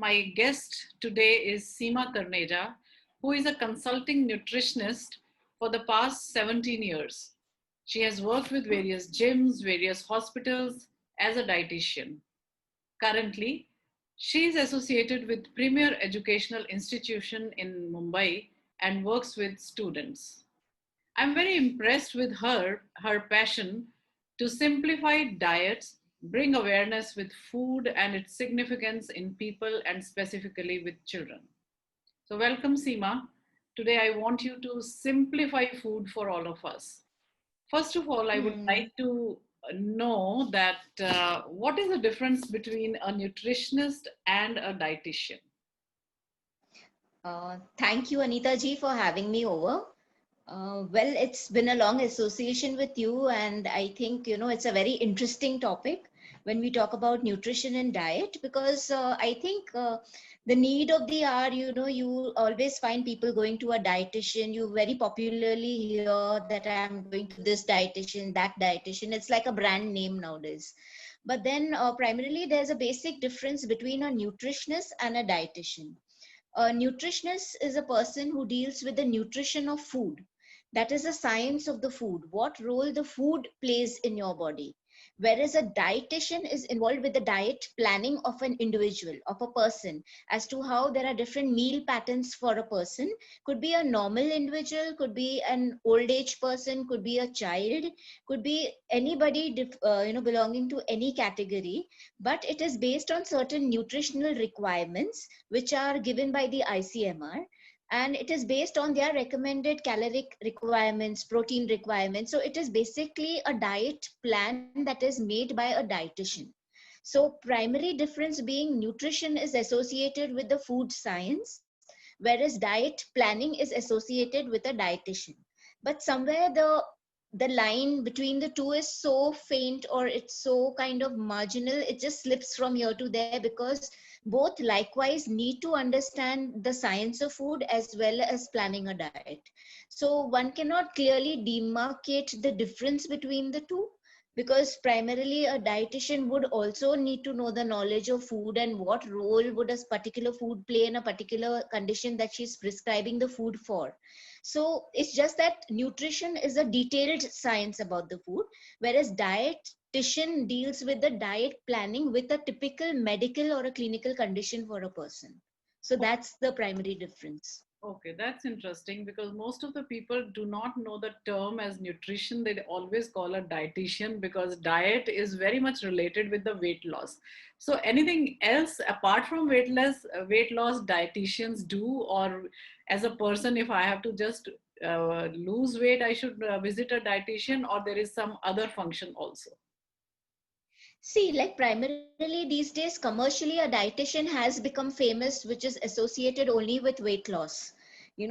my guest today is Seema Karneja, who is a consulting nutritionist for the past 17 years. She has worked with various gyms, various hospitals as a dietitian. Currently, she is associated with Premier Educational Institution in Mumbai and works with students. I'm very impressed with her passion to simplify diets, bring awareness with food and its significance in people and specifically with children. So, welcome, Seema. Today, I want you to simplify food for all of us. First of all, I would Hmm. like to know that what is the difference between a nutritionist and a dietitian? Thank you, Anita ji, for having me over. Well, it's been a long association with you, and I think, it's a very interesting topic when we talk about nutrition and diet because I think the need of the hour, you always find people going to a dietitian. You very popularly hear that I'm going to this dietitian, that dietitian. It's like a brand name nowadays. But then, primarily, there's a basic difference between a nutritionist and a dietitian. A nutritionist is a person who deals with the nutrition of food. That is the science of the food, what role the food plays in your body. Whereas a dietitian is involved with the diet planning of an individual, of a person, as to how there are different meal patterns for a person. Could be a normal individual, could be an old age person, could be a child, could be anybody, belonging to any category. But it is based on certain nutritional requirements which are given by the ICMR, and it is based on their recommended caloric requirements, protein requirements. So it is basically a diet plan that is made by a dietitian. So primary difference being nutrition is associated with the food science, whereas diet planning is associated with a dietitian. But somewhere the line between the two is so faint, or it's so kind of marginal, it just slips from here to there, because both likewise need to understand the science of food as well as planning a diet. So one cannot clearly demarcate the difference between the two, because primarily a dietitian would also need to know the knowledge of food and what role would a particular food play in a particular condition that she's prescribing the food for. So it's just that nutrition is a detailed science about the food, whereas dietitian deals with the diet planning with a typical medical or a clinical condition for a person. So that's the primary difference. Okay, that's interesting because most of the people do not know the term as nutrition. They always call a dietitian because diet is very much related with the weight loss. So anything else apart from weight loss dietitians do, or as a person, if I have to just lose weight, I should visit a dietitian, or there is some other function also? See, like primarily these days, commercially, a dietitian has become famous, which is associated only with weight loss.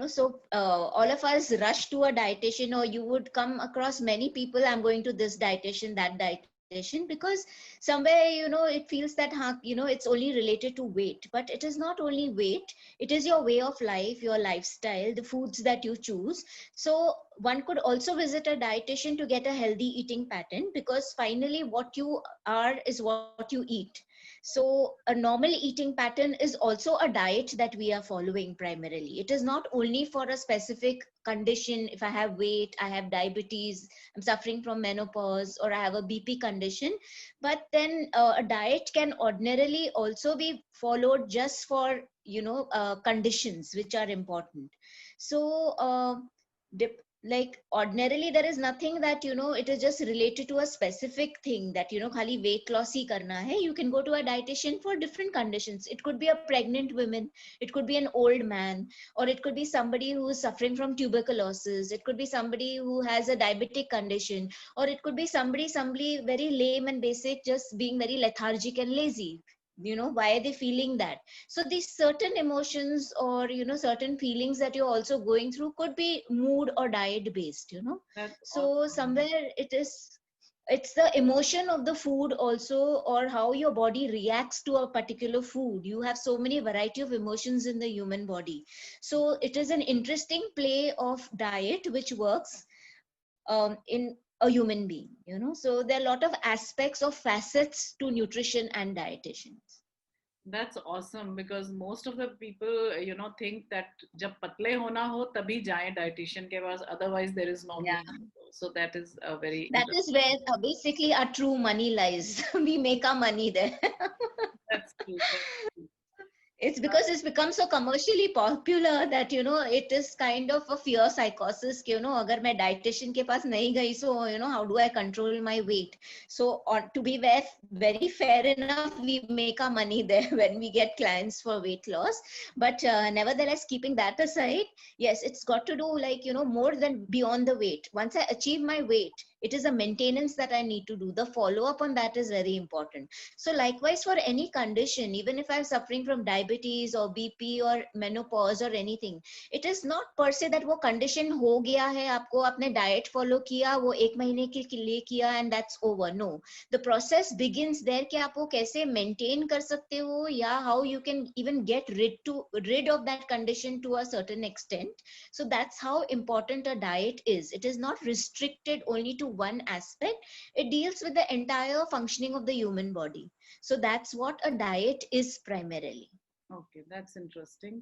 So all of us rush to a dietitian, or you would come across many people, I'm going to this dietitian, that dietitian, because somewhere, it feels that, it's only related to weight. But it is not only weight, it is your way of life, your lifestyle, the foods that you choose. So one could also visit a dietitian to get a healthy eating pattern, because finally what you are is what you eat. So a normal eating pattern is also a diet that we are following primarily. It is not only for a specific condition. If I have weight, I have diabetes, I'm suffering from menopause, or I have a BP condition. But then a diet can ordinarily also be followed just for, conditions which are important. So like ordinarily there is nothing that, it is just related to a specific thing that, khali weight loss hi karna hai. You can go to a dietitian for different conditions. It could be a pregnant woman, it could be an old man, or it could be somebody who is suffering from tuberculosis, it could be somebody who has a diabetic condition, or it could be somebody very lame and basic, just being very lethargic and lazy. Why are they feeling that? So these certain emotions, or certain feelings that you're also going through, could be mood or diet based. That's So awesome. somewhere it's the emotion of the food also, or how your body reacts to a particular food. You have so many variety of emotions in the human body. So it is an interesting play of diet which works in a human being. So there are a lot of aspects of facets to nutrition and dietitians. That's awesome because most of the people, think that जब पतले होना हो तभी जाएं dietitian के पास, otherwise there is no Yeah. need. So that is a very That is interesting. where basically our true money lies. We make our money there. That's true. That's true. It's because it's become so commercially popular that it is kind of a fear psychosis कि अगर मैं dietitian के पास नहीं गई, so how do I control my weight? So to be very fair enough, we make our money there when we get clients for weight loss. But nevertheless, keeping that aside, yes, it's got to do like more than beyond the weight. Once I achieve my weight, it is a maintenance that I need to do. The follow up on that is very important. So likewise for any condition, even if I'm suffering from diabetes or BP or menopause or anything, it is not per se that वो condition हो गया है, आपको आपने diet follow किया, वो एक महीने के लिए किया and that's over. No, the process begins there कि आप वो कैसे maintain कर सकते हो, या how you can even get rid of that condition to a certain extent. So that's how important a diet is. It is not restricted only to one aspect. It deals with the entire functioning of the human body. So that's what a diet is primarily. Okay, that's interesting.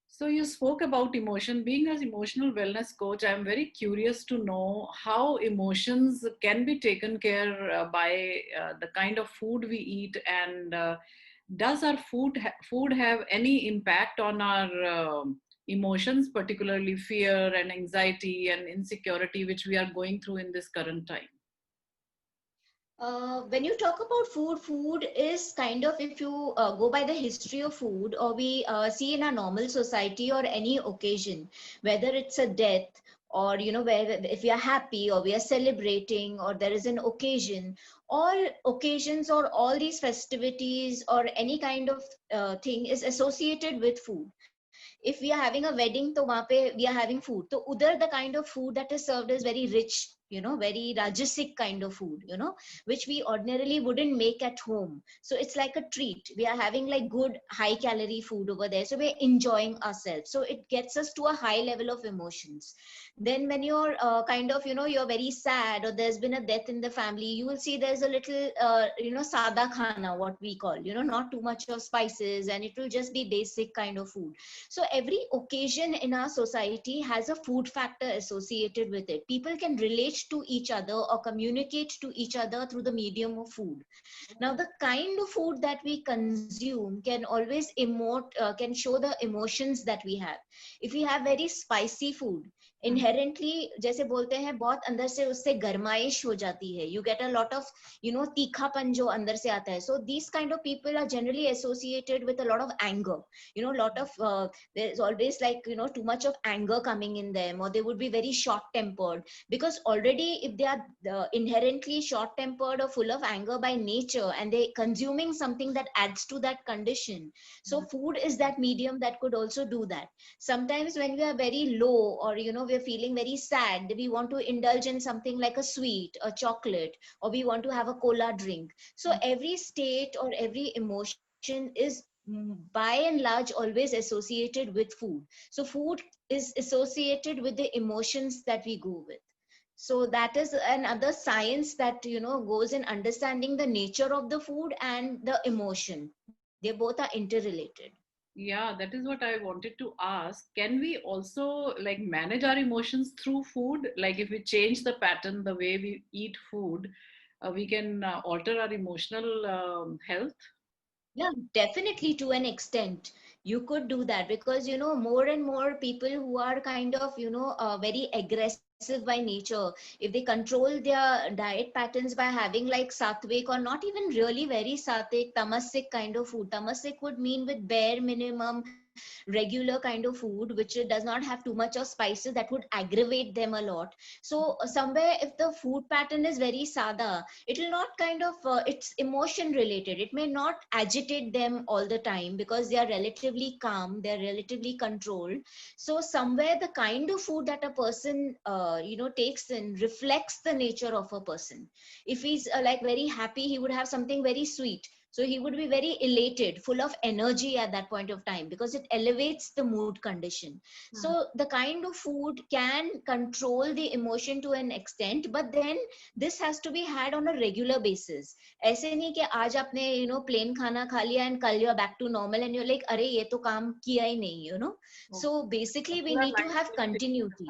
So you spoke about emotion. Being an emotional wellness coach, I'm very curious to know how emotions can be taken care by the kind of food we eat, and does our food have any impact on our emotions, particularly fear and anxiety and insecurity, which we are going through in this current time? When you talk about food, food is kind of, if you go by the history of food, or we see in a normal society or any occasion, whether it's a death, or where if we are happy or we are celebrating or there is an occasion, all occasions or all these festivities or any kind of thing is associated with food. If we are having a wedding, तो वहाँ पे we are having food, तो उधर the kind of food that is served is very rich, very rajasic kind of food, which we ordinarily wouldn't make at home. So it's like a treat. We are having like good high calorie food over there, so we're enjoying ourselves, so it gets us to a high level of emotions. Then when you're kind of you're very sad, or there's been a death in the family, you will see there's a little sada khana, what we call, not too much of spices, and it will just be basic kind of food. So every occasion in our society has a food factor associated with it. People can relate to each other or communicate to each other through the medium of food. Now, the kind of food that we consume can always can show the emotions that we have. If we have very spicy food, inherently, जैसे बोलते हैं, बहुत अंदर से उससे गरमाइश हो जाती है. You get a lot of, तीखापन जो अंदर से आता है. So these kind of people are generally associated with a lot of anger. Lot of there's always like too much of anger coming in them, or they would be very short tempered, because already if they are inherently short tempered or full of anger by nature, and they consuming something that adds to that condition, so food is that medium that could also do that. Sometimes when we are very low, or we're feeling very sad, we want to indulge in something like a sweet, a chocolate, or we want to have a cola drink. So every state or every emotion is by and large always associated with food. So food is associated with the emotions that we go with. So that is another science that goes in understanding the nature of the food and the emotion. They both are interrelated. Yeah, that is what I wanted to ask. Can we also like manage our emotions through food? Like if we change the pattern, the way we eat food, we can alter our emotional health. Yeah, definitely, to an extent. You could do that, because, more and more people who are kind of, very aggressive by nature, if they control their diet patterns by having like sattvic, or not even really very sattvic, tamasic kind of food. Tamasic would mean with bare minimum regular kind of food, which does not have too much of spices, that would aggravate them a lot. So somewhere, if the food pattern is very sada, it will not kind of it's emotion related. It may not agitate them all the time, because they are relatively calm, they are relatively controlled. So somewhere the kind of food that a person takes in reflects the nature of a person. If he's like very happy, he would have something very sweet. So he would be very elated, full of energy at that point of time, because it elevates the mood condition. So the kind of food can control the emotion to an extent, but then this has to be had on a regular basis. ऐसे नहीं कि आज आपने plain खाना खा लिया and कल you're back to normal and you're like अरे ये तो काम किया ही नहीं. So basically we need to have continuity.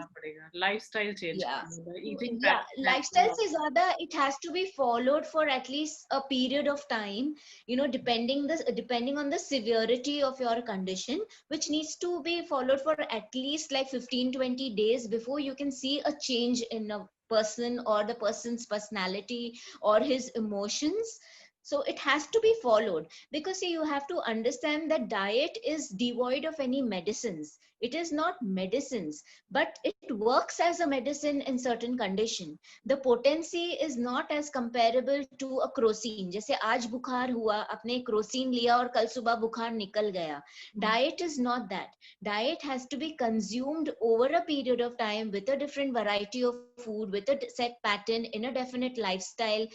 Lifestyle change. Yeah. The eating Yeah, pattern. lifestyle se zyada it has to be followed for at least a period of time, depending on the severity of your condition, which needs to be followed for at least like 15-20 days before you can see a change in a person or the person's personality or his emotions. So it has to be followed, because see, you have to understand that diet is devoid of any medicines. It is not medicines, but it works as a medicine in certain condition. The potency is not as comparable to a crocin. जैसे आज बुखार हुआ, आपने Crocin लिया और कल सुबह बुखार निकल गया. Diet is not that. Diet has to be consumed over a period of time with a different variety of food, with a set pattern in a definite lifestyle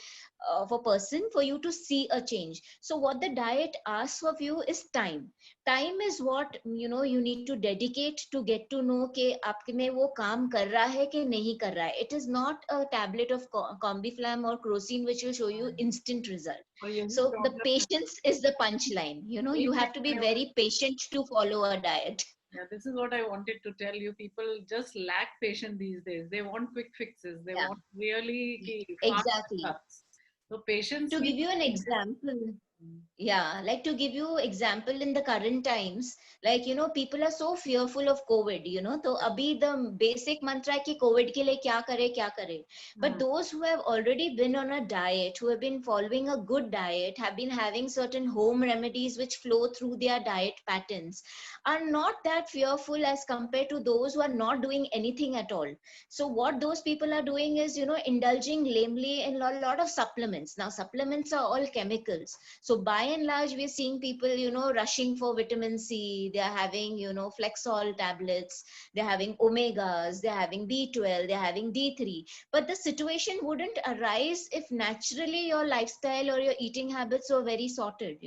of a person for you to see a change. So what the diet asks of you is time. Time is what you need to dedicate to get to know कि आपके में वो काम कर रहा है कि नहीं कर रहा है. It is not a tablet of Combiflam or Crocin which will show you instant result. So the patience is the punchline. You have to be very patient to follow a diet. Yeah, this is what I wanted to tell you. People just lack patience these days. They want quick fixes. They want really fast Exactly. stuffs. So patience. To give you an example, like to give you example in the current times, like people are so fearful of COVID. So abhi the basic mantra hai ki COVID ke liye kya kare. But those who have already been on a diet, who have been following a good diet, have been having certain home remedies which flow through their diet patterns, are not that fearful as compared to those who are not doing anything at all. So what those people are doing is indulging lamely in a lot of supplements. Now supplements are all chemicals. So by and large, we're seeing people, rushing for vitamin C. They're having, Flexol tablets. They're having omegas. They're having B12. They're having D3. But the situation wouldn't arise if naturally your lifestyle or your eating habits were very sorted,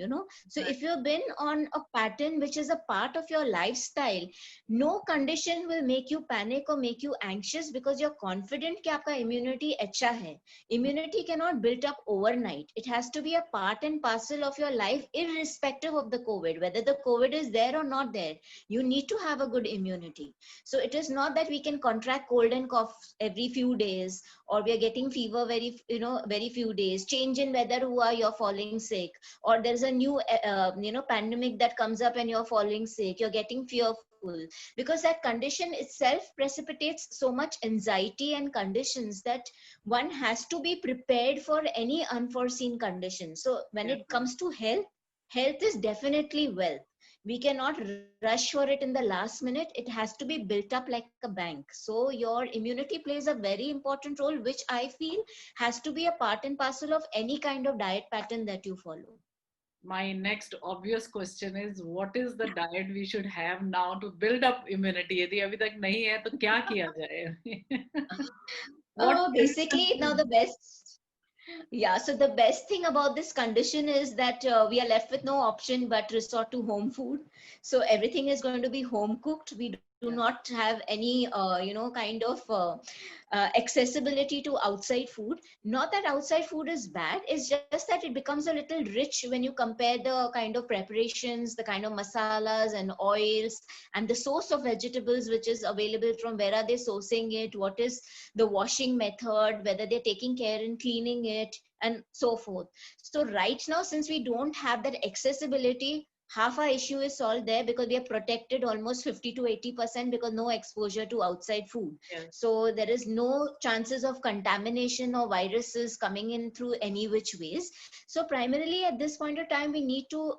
So if you've been on a pattern which is a part of your lifestyle, no condition will make you panic or make you anxious, because you're confident that your immunity अच्छा है. Immunity cannot build up overnight. It has to be a part and parcel of your life, irrespective of the COVID. Whether the COVID is there or not there, you need to have a good immunity. So it is not that we can contract cold and cough every few days, or we are getting fever very few days. Change in weather, you're falling sick, or there's a new pandemic that comes up and you're falling sick. You're getting fearful, because that condition itself precipitates so much anxiety and conditions that one has to be prepared for any unforeseen condition. So when it comes to health is definitely wealth. We cannot rush for it in the last minute. It has to be built up like a bank. So your immunity plays a very important role, which I feel has to be a part and parcel of any kind of diet pattern that you follow. My next obvious question is, what is the diet we should have now to build up immunity? यदि अभी तक नहीं है तो क्या किया जाए? Basically now the best. Yeah, so the best thing about this condition is that we are left with no option but resort to home food. So everything is going to be home cooked. We do not have any, kind of accessibility to outside food. Not that outside food is bad. It's just that it becomes a little rich when you compare the kind of preparations, the kind of masalas and oils, and the source of vegetables which is available from. Where are they sourcing it? What is the washing method? Whether they're taking care in cleaning it, and so forth. So right now, since we don't have that accessibility, half our issue is solved there, because we are protected almost 50 to 80%, because no exposure to outside food. So there is no chances of contamination or viruses coming in through any which ways. So primarily at this point of time, we need to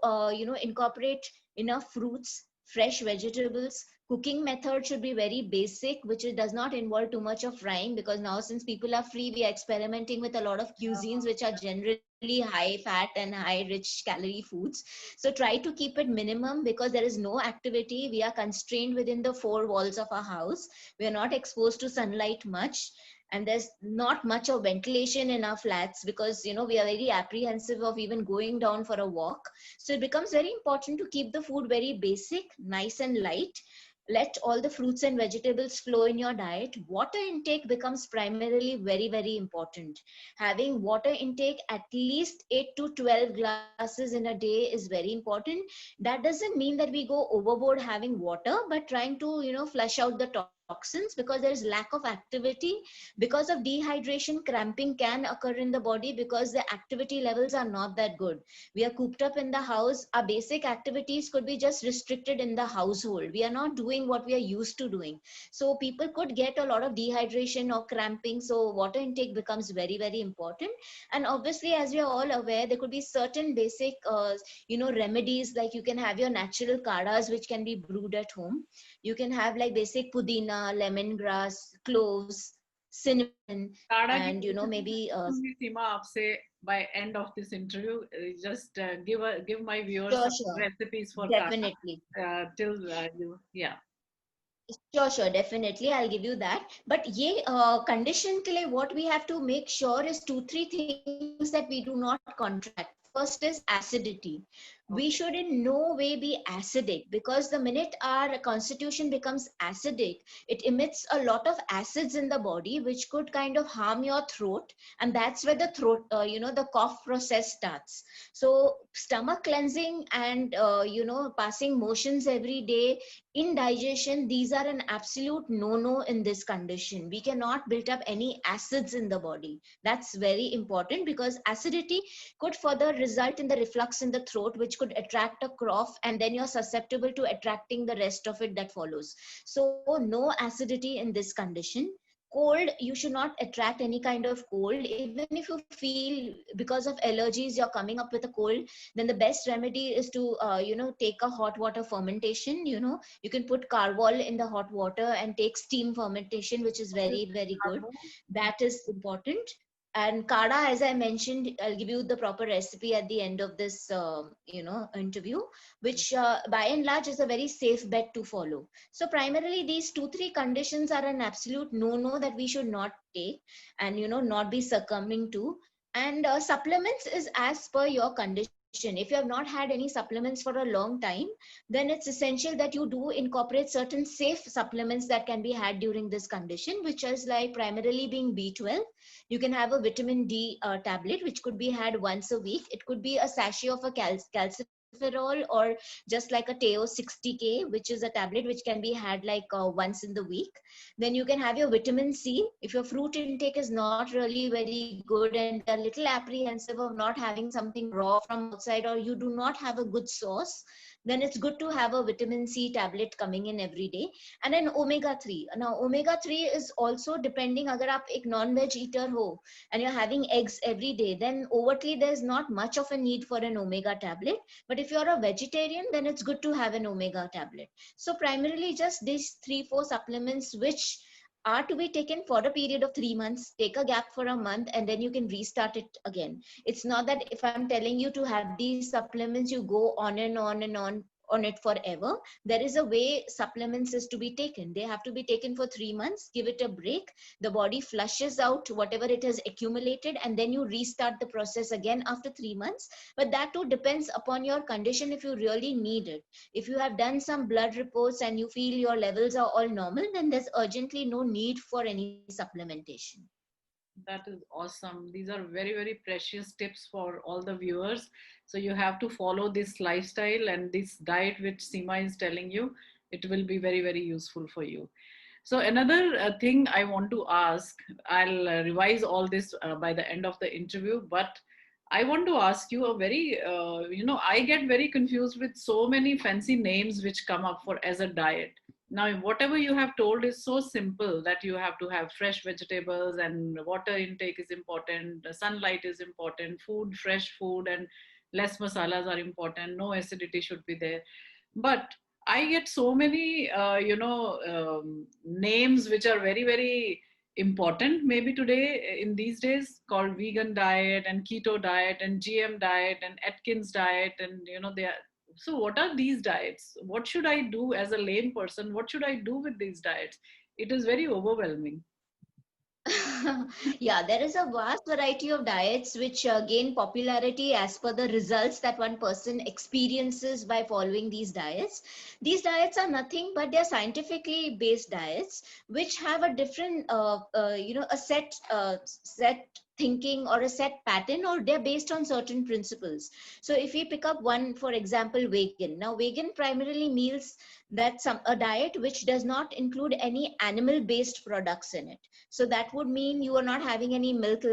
incorporate enough fruits, fresh vegetables. Cooking method should be very basic, which does not involve too much of frying, because now since people are free, we are experimenting with a lot of cuisines which are generally high fat and high rich calorie foods. So try to keep it minimum, because there is no activity. We are constrained within the four walls of our house. We are not exposed to sunlight much. and there's not much of ventilation in our flats, because we are very apprehensive of even going down for a walk. So it becomes very important to keep the food very basic, nice and light. Let all the fruits and vegetables flow in your diet. Water intake becomes primarily very, very important. Having water intake at least 8 to 12 glasses in a day is very important. That doesn't mean that we go overboard having water, but trying to flush out the toxins, because there is lack of activity. Because of dehydration, cramping can occur in the body because the activity levels are not that good. We are cooped up in the house. Our basic activities could be just restricted in the household. We are not doing what we are used to doing, so people could get a lot of dehydration or cramping. So water intake becomes very, very important. And obviously, as we are all aware, there could be certain basic remedies, like you can have your natural kadas which can be brewed at home. You can have like basic pudina, lemongrass, cloves, cinnamon, काढ़ा की and recipe maybe पूछूंगी सीमा आपसे by end of this interview. Just give my viewers sure, some sure, recipes for काढ़ा definitely. till you yeah. Sure, sure, definitely. I'll give you that. But condition ke liye what we have to make sure is two, three things that we do not contract. First is acidity. We should Okay. in no way be acidic, because the minute our constitution becomes acidic, it emits a lot of acids in the body, which could kind of harm your throat. And that's where the throat, the cough process starts. So stomach cleansing and, passing motions every day, indigestion, these are an absolute no-no in this condition. We cannot build up any acids in the body. That's very important, because acidity could further result in the reflux in the throat, which could attract a cough, and then you're susceptible to attracting the rest of it that follows. So no acidity in this condition. Cold, you should not attract any kind of cold. Even if you feel because of allergies you're coming up with a cold, then the best remedy is to take a hot water fermentation. You can put carvol in the hot water and take steam fermentation, which is What is very, very good. carbo? That is important. And kada, as I mentioned, I'll give you the proper recipe at the end of this interview, which by and large is a very safe bet to follow. So primarily these two, three conditions are an absolute no-no that we should not take, and not be succumbing to. And supplements is as per your condition. If you have not had any supplements for a long time, then it's essential that you do incorporate certain safe supplements that can be had during this condition, which is like primarily being B12. You can have a vitamin D tablet, which could be had once a week. It could be a sachet of a calciferol, or just like a Teo 60K, which is a tablet which can be had like once in the week. Then you can have your vitamin C. If your fruit intake is not really very good and you're a little apprehensive of not having something raw from outside, or you do not have a good source, then it's good to have a vitamin C tablet coming in every day. And then omega 3. Now omega 3 is also depending, agar aap ek non-veg eater ho and you're having eggs every day, then overtly there's not much of a need for an omega tablet. But if you're a vegetarian, then it's good to have an omega tablet. So primarily just these 3-4 supplements, which are to be taken for a period of 3 months. Take a gap for a month and then you can restart it again. It's not that if I'm telling you to have these supplements, you go on and on and on it forever. There is a way supplements is to be taken. They have to be taken for 3 months, give it a break. The body flushes out whatever it has accumulated, and then you restart the process again after 3 months. But that too depends upon your condition, if you really need it. If you have done some blood reports and you feel your levels are all normal, then there's urgently no need for any supplementation. That is awesome. These are very, very precious tips for all the viewers. So you have to follow this lifestyle and this diet which Seema is telling you. It will be very, very useful for you. So another thing I want to ask, I'll revise all this by the end of the interview, but I want to ask you a very, I get very confused with so many fancy names which come up for as a diet. Now, whatever you have told is so simple, that you have to have fresh vegetables and water intake is important, sunlight is important, food, fresh food, and less masalas are important, no acidity should be there. But I get so many, names which are very, very important maybe today in these days, called vegan diet and keto diet and GM diet and Atkins diet, and they are. So what are these diets? What should I do as a lame person? What should I do with these diets? It is very overwhelming. Yeah, there is a vast variety of diets which gain popularity as per the results that one person experiences by following these diets. These diets are nothing but they're scientifically based diets which have a different, a set thinking or a set pattern, or they're based on certain principles. So if we pick up one, for example, vegan. Now, vegan primarily means that a diet which does not include any animal based products in it. So that would mean you are not having any milk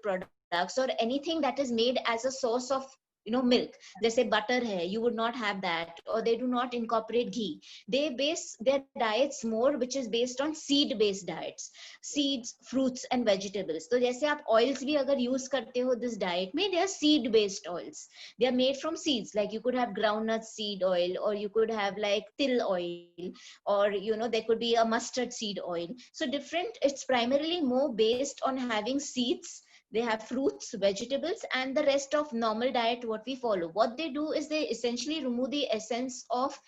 products or anything that is made as a source of milk. They say butter hai, you would not have that, or they do not incorporate ghee. They base their diets more which is based on seed based diets, seeds, fruits and vegetables. So जैसे आप oils भी अगर use करते हो this diet में, they are seed based oils. They are made from seeds. Like you could have groundnut seed oil, or you could have like till oil, or there could be a mustard seed oil. So different, it's primarily more based on having seeds. They have fruits, vegetables, and the rest of normal diet what we follow. What they do is they essentially remove the essence of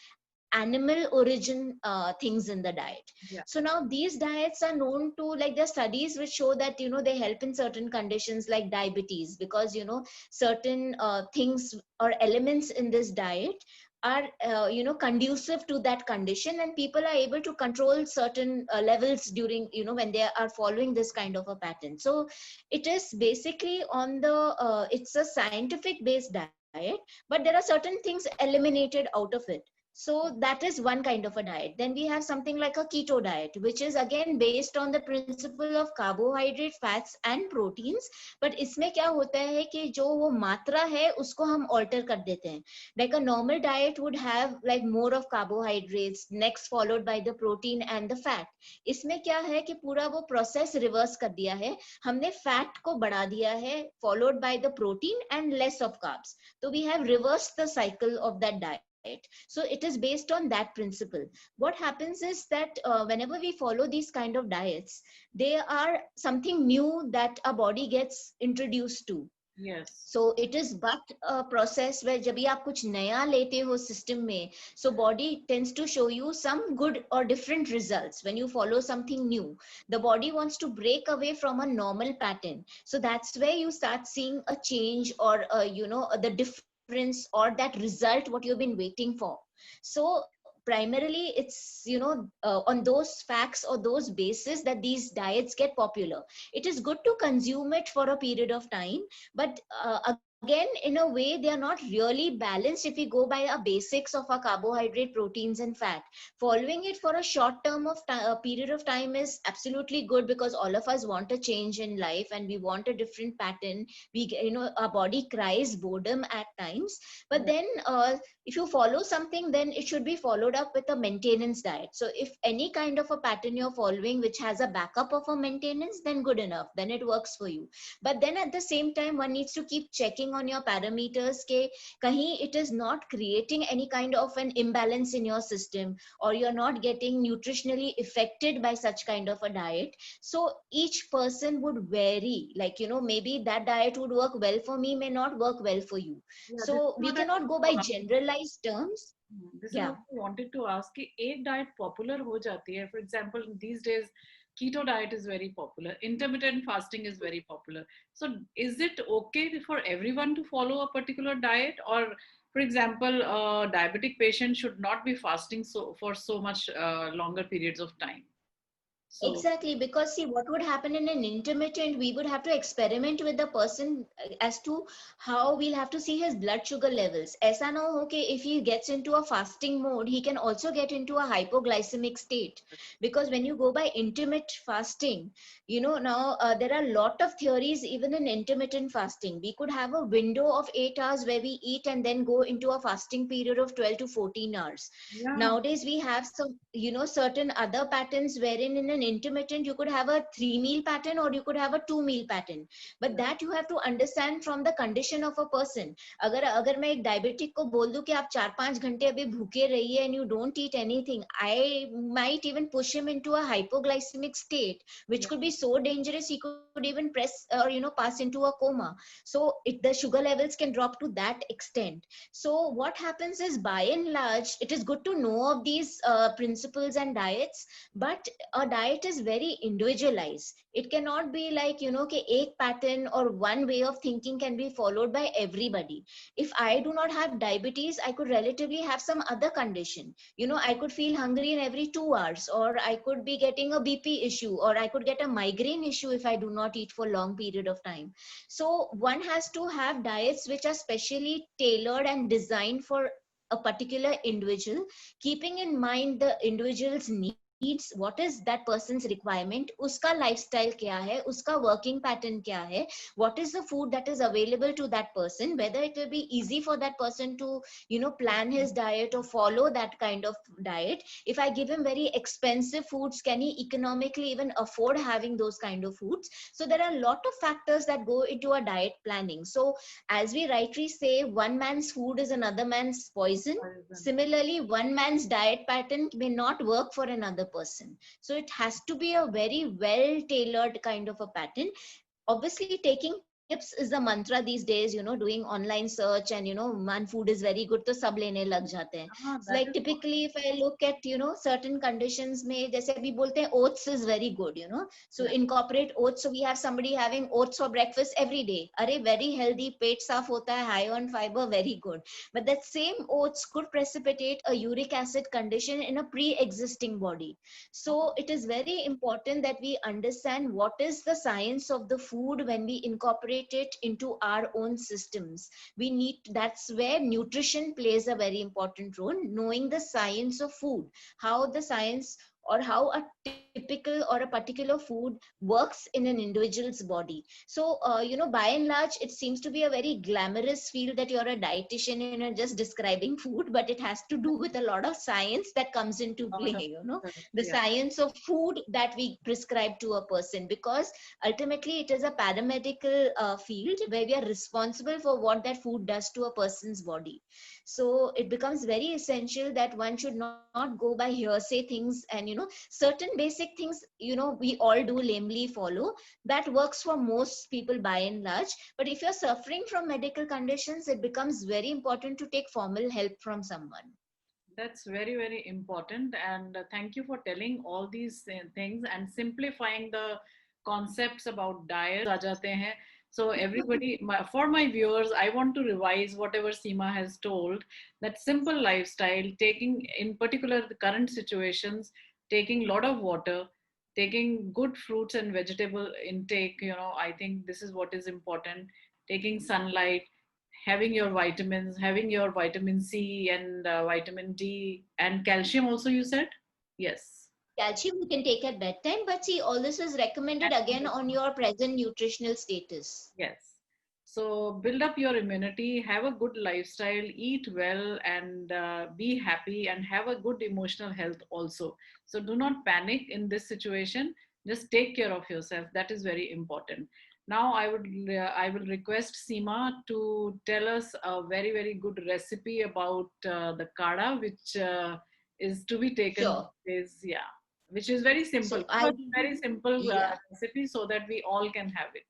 animal origin things in the diet. Yeah. So now these diets are known to, like, there are studies which show that they help in certain conditions like diabetes, because certain things or elements in this diet are conducive to that condition, and people are able to control certain levels during when they are following this kind of a pattern. So it is basically on the it's a scientific based diet, but there are certain things eliminated out of it. So that is one kind of a diet. Then we have something like a keto diet, which is again based on the principle of carbohydrate, fats and proteins. But इसमें क्या होता है कि जो वो मात्रा है उसको हम alter कर देते हैं. Like a normal diet would have like more of carbohydrates, next followed by the protein and the fat. इसमें क्या है कि पूरा वो process reverse कर दिया है. हमने fat को बढ़ा दिया है, followed by the protein and less of carbs. So we have reversed the cycle of that diet. So it is based on that principle. What happens is that whenever we follow these kind of diets, they are something new that our body gets introduced to. Yes. So it is but a process where जब भी आप कुछ नया लेते हो system में, so body tends to show you some good or different results when you follow something new. The body wants to break away from a normal pattern. So that's where you start seeing a change, or the difference or that result what you've been waiting for. So primarily it's on those facts or those bases that these diets get popular. It is good to consume it for a period of time, but again, in a way, they are not really balanced if we go by our basics of our carbohydrate, proteins and fat. Following it for a short term of period of time is absolutely good, because all of us want a change in life and we want a different pattern. Our body cries boredom at times, but then if you follow something, then it should be followed up with a maintenance diet. So if any kind of a pattern you're following which has a backup of a maintenance, then good enough, then it works for you. But then at the same time, one needs to keep checking on your parameters ke kahin it is not creating any kind of an imbalance in your system, or you're not getting nutritionally affected by such kind of a diet. So each person would vary, like maybe that diet would work well for me, may not work well for you. Yeah, So we cannot go by generalized terms. This is Yeah. what I wanted to ask कि एक diet popular हो जाती है. For example, these days keto diet is very popular, intermittent fasting is very popular. So is it okay for everyone to follow a particular diet, or for example a diabetic patient should not be fasting for so much longer periods of time? So Exactly, because see what would happen in an intermittent, we would have to experiment with the person as to how we'll have to see his blood sugar levels. ऐसा ना हो कि if he gets into a fasting mode, he can also get into a hypoglycemic state. Because when you go by intermittent fasting, now there are a lot of theories even in intermittent fasting. We could have a window of 8 hours where we eat and then go into a fasting period of 12 to 14 hours. yeah. Nowadays we have some certain other patterns wherein in an intermittent you could have a 3 meal pattern, or you could have a 2 meal pattern. But that you have to understand from the condition of a person. अगर मैं एक diabetic को बोल दूं कि आप 4-5 घंटे अभी भूखे रहिए and you don't eat anything, I might even push him into a hypoglycemic state, which could be so dangerous he could even press or pass into a coma. So the sugar levels can drop to that extent. So what happens is, by and large, it is good to know of these principles and diets, but a diet diet is very individualized. It cannot be like, कि एक pattern or one way of thinking can be followed by everybody. If I do not have diabetes, I could relatively have some other condition. I could feel hungry in every 2 hours, or I could be getting a BP issue, or I could get a migraine issue if I do not eat for long period of time. So one has to have diets which are specially tailored and designed for a particular individual, keeping in mind the individual's needs, what is that person's requirement, uska lifestyle kya hai, uska working pattern kya hai, what is the food that is available to that person, whether it will be easy for that person to plan his diet or follow that kind of diet. If I give him very expensive foods, can he economically even afford having those kind of foods? So there are a lot of factors that go into a diet planning. So as we rightly say, one man's food is another man's poison. Similarly, one man's diet pattern may not work for another person. So it has to be a very well tailored kind of a pattern. Obviously, taking tips is the mantra these days, doing online search, and man, food is very good, to sab lene lag jate hain. So like typically if I look at certain conditions mein, jaise abhi bolte hain, oats is very good, so incorporate oats. So we have somebody having oats for breakfast every day. Are very healthy, pet saaf hota hai, high on fiber, very good. But that same oats could precipitate a uric acid condition in a pre-existing body. So it is very important that we understand what is the science of the food when we incorporate it into our own systems. That's where nutrition plays a very important role, knowing the science of food, how the science or how a typical or a particular food works in an individual's body. So by and large, it seems to be a very glamorous field that you're a dietitian and you're just describing food, but it has to do with a lot of science that comes into play, the science of food that we prescribe to a person, because ultimately it is a paramedical field where we are responsible for what that food does to a person's body. So it becomes very essential that one should not go by hearsay things, and certain basic things we all do lamely follow. That works for most people by and large. But if you're suffering from medical conditions, it becomes very important to take formal help from someone. That's very, very important. And thank you for telling all these things and simplifying the concepts about diet. aa jate hain. So everybody, for my viewers, I want to revise whatever Seema has told, that simple lifestyle, taking in particular the current situations, taking a lot of water, taking good fruits and vegetable intake, I think this is what is important. Taking sunlight, having your vitamins, having your vitamin C and vitamin D and calcium also, you said? Yes. Calcium you can take at bedtime, but see, all this is recommended again on your present nutritional status. Yes. So build up your immunity, have a good lifestyle, eat well, and be happy, and have a good emotional health also. So do not panic in this situation. Just take care of yourself. That is very important. Now I will request Seema to tell us a very, very good recipe about the kada, which is to be taken. Sure. Which is very simple. So very simple recipe so that we all can have it.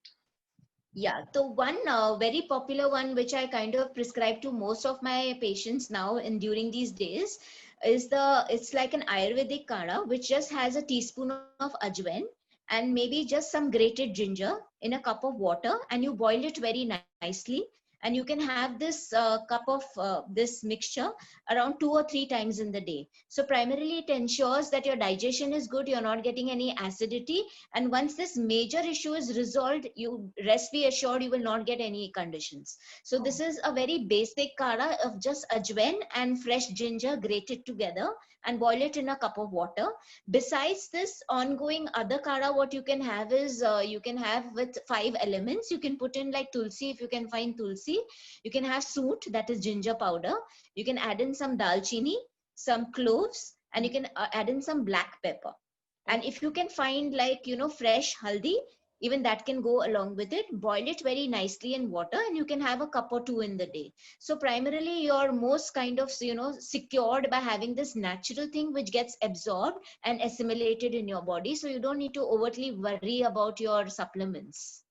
Yeah, so one very popular one which I kind of prescribe to most of my patients now and during these days is it's like an Ayurvedic kada which just has a teaspoon of ajwain and maybe just some grated ginger in a cup of water, and you boil it very nicely, and you can have this cup of this mixture around 2 or 3 times in the day. So primarily it ensures that your digestion is good, you're not getting any acidity, and once this major issue is resolved, you rest be assured you will not get any conditions. So this is a very basic kada of just ajwain and fresh ginger grated together, and boil it in a cup of water. Besides this ongoing other kada, what you can have is you can have with 5 elements. You can put in like tulsi if you can find tulsi. You can have soot, that is ginger powder. You can add in some dalchini, some cloves, and you can add in some black pepper. And if you can find like fresh haldi, even that can go along with it. Boil it very nicely in water, and you can have a cup or two in the day. So primarily you're most kind of secured by having this natural thing which gets absorbed and assimilated in your body, so you don't need to overtly worry about your supplements.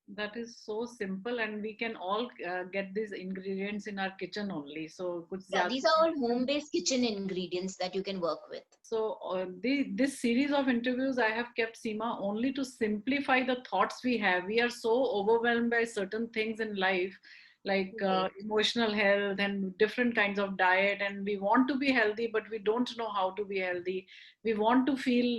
That is so simple, and we can all get these ingredients in our kitchen only. So, kuch Yeah, zyada these are all home-based kitchen ingredients that you can work with. so this series of interviews I have kept, Seema, only to simplify the thoughts we have. We are so overwhelmed by certain things in life, like Right. emotional health and different kinds of diet, and we want to be healthy, but we don't know how to be healthy. We want to feel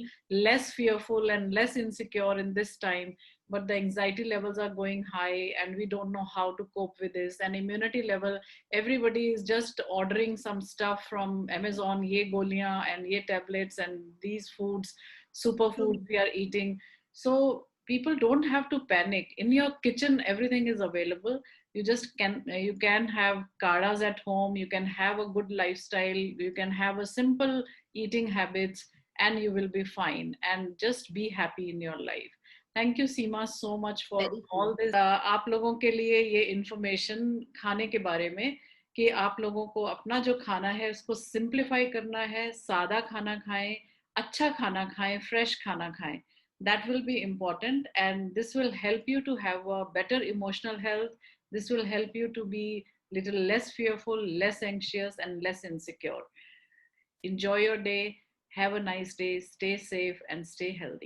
less fearful and less insecure in this time, but the anxiety levels are going high, and we don't know how to cope with this. And immunity level, everybody is just ordering some stuff from Amazon, ye goliyan and ye tablets and these foods, superfoods True. we are eating. So people don't have to panic. In your kitchen, everything is available. You can have kadas at home. You can have a good lifestyle. You can have a simple eating habits, and you will be fine. And just be happy in your life. Thank you Seema so much for Very all true. This आप लोगों के लिए ये information खाने के बारे में कि आप लोगों को अपना जो खाना है उसको सिंप्लीफाई करना है, सादा खाना खाएं, अच्छा खाना खाएं, फ्रेश खाना खाएं. That will be important, and this will help you to have a better emotional health. This will help you to be little less fearful, less anxious, and less insecure. Enjoy your day. Have a nice day. Stay safe and stay healthy.